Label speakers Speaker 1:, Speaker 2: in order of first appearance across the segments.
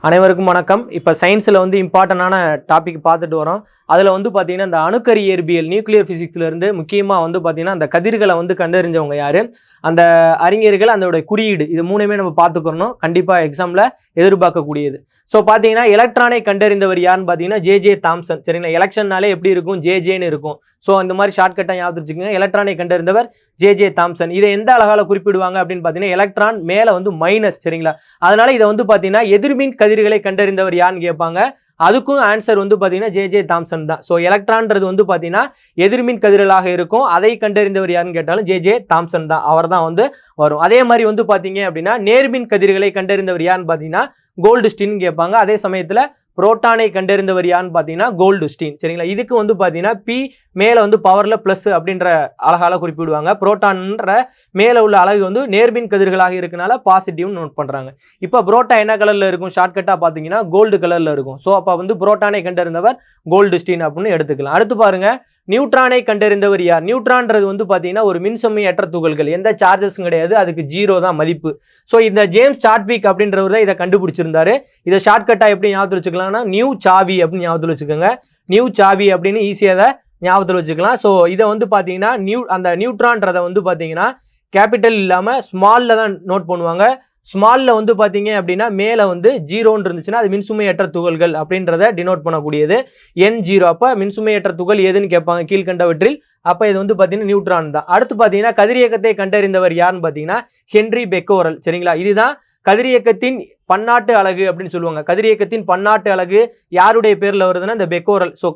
Speaker 1: அனைவருக்கும் வணக்கம். இப்போ சயின்ஸில் இம்பார்ட்டண்டான டாபிக் பார்த்துட்டு வரோம். அதில் பார்த்தீங்கன்னா இந்த அணுக்கரு இயற்பியல் நியூக்ளியர் ஃபிசிக்ஸ்லேருந்து முக்கியமாக பார்த்தீங்கன்னா அந்த கதிர்களை கண்டறிஞ்சவங்க யார், அந்த அறிஞர்கள், அதோட குறியீடு, இது மூணுமே நம்ம பார்த்துக்கணும். கண்டிப்பாக எக்ஸாமில் எதிர்பார்க்கக்கூடியது. ஸோ பார்த்தீங்கன்னா எலக்ட்ரானை கண்டறிந்தவர் யாருன்னு பார்த்தீங்கன்னா ஜே தாம்சன். சரிங்களா, எலெக்ஷன்னாலே எப்படி இருக்கும், ஜேன்னு இருக்கும். ஸோ இந்த மாதிரி ஷார்ட்கட்டாக ஞாபகம் வச்சுக்கோங்க. எலக்ட்ரானை கண்டறிந்தவர் ஜே தாம்சன். இதை எந்த அழகால குறிப்பிடுவாங்க அப்படின்னு பார்த்தீங்கன்னா எலக்ட்ரான் மேலே மைனஸ். சரிங்களா, அதனால இதை பார்த்தீங்கன்னா எதிர்மின் கதிர்களை கண்டறிந்தவர் யாருன்னு கேட்பாங்க. அதுக்கும் ஆன்சர் பார்த்தீங்கன்னா ஜே தாம்சன் தான். ஸோ எலக்ட்ரான்றது பார்த்தீங்கன்னா எதிர்மின் கதிர்களாக இருக்கும். அதை கண்டறிந்தவர் யாருன்னு கேட்டாலும் ஜே தாம்சன் தான். அவர் தான் வரும். அதே மாதிரி பார்த்தீங்க அப்படின்னா நேர்மின் கதிர்களை கண்டறிந்தவர் யாருன்னு பார்த்தீங்கன்னா கோல்டுஸ்டீன் கேட்பாங்க. அதே சமயத்தில் புரோட்டானை கண்டறிந்தவர் யாருன்னு பார்த்தீங்கன்னா கோல்டுஸ்டீன். சரிங்களா, இதுக்கு பார்த்தீங்கன்னா பி மேலே பவரில் ப்ளஸ் அப்படின்ற அழகால குறிப்பிடுவாங்க. புரோட்டான்ற மேலே உள்ள அழகு நேர்மின் கதிர்களாக இருக்கனால பாசிட்டிவ்னு நோட் பண்ணுறாங்க. இப்போ புரோட்டா என்ன கலரில் இருக்கும், ஷார்ட்கட்டாக பார்த்தீங்கன்னா கோல்டு கலரில் இருக்கும். ஸோ அப்போ புரோட்டானை கண்டறிந்தவர் கோல்டுஸ்டீன் அப்படின்னு எடுத்துக்கலாம். அடுத்து பாருங்க, நியூட்ரானை கண்டறிந்தவர் யார்? நியூட்ரான்றது பார்த்தீங்கன்னா ஒரு மின்சுமையற்ற துகள்கள், எந்த சார்ஜஸும் கிடையாது, அதுக்கு 0 தான் மதிப்பு. ஸோ இந்த ஜேம்ஸ் சாட்விக் அப்படின்றவர் தான் இதை கண்டுபிடிச்சிருந்தாரு. இதை ஷார்ட்கட்டாக எப்படி ஞாபகத்தில் வச்சுக்கலாம்னா நியூ சாவி அப்படின்னு ஞாபகத்தில் வச்சுக்கோங்க. நியூ சாவி அப்படின்னு ஈஸியாக ஞாபகத்தில் வச்சுக்கலாம். ஸோ இதை பார்த்தீங்கன்னா அந்த நியூட்ரான்றதை பார்த்தீங்கன்னா கேபிட்டல் இல்லாமல் ஸ்மாலில் தான் நோட் பண்ணுவாங்க. ஸ்மாலில் பார்த்தீங்க அப்படின்னா மேலே 0ன்னு இருந்துச்சுன்னா அது மின்சுமையற்ற துகள்கள் அப்படின்றத டினோட் பண்ணக்கூடியது. N0 அப்போ மின்சுமையற்ற துகள் எதுன்னு கேட்பாங்க கீழ்கண்டவற்றில். அப்போ இது பார்த்தீங்கன்னா நியூட்ரான் தான். அடுத்து பார்த்தீங்கன்னா கதிரியக்கத்தை கண்டறிந்தவர் யாருன்னு பார்த்தீங்கன்னா ஹென்றி பெக்கோரல். சரிங்களா, இதுதான் கதிரியக்கத்தின் பன்னாட்டு அலகு அப்படின்னு சொல்லுவாங்க. கதிரியக்கத்தின் பன்னாட்டு அலகு யாருடைய பேரில் வருதுன்னா இந்த பெக்கோரல். ஸோ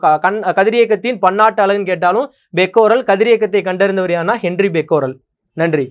Speaker 1: கதிரியக்கத்தின் பன்னாட்டு அலகுன்னு கேட்டாலும் பெக்கோரல். கதிரியக்கத்தை கண்டறிந்தவர் யாருன்னா ஹென்றி பெக்கோரல். நன்றி.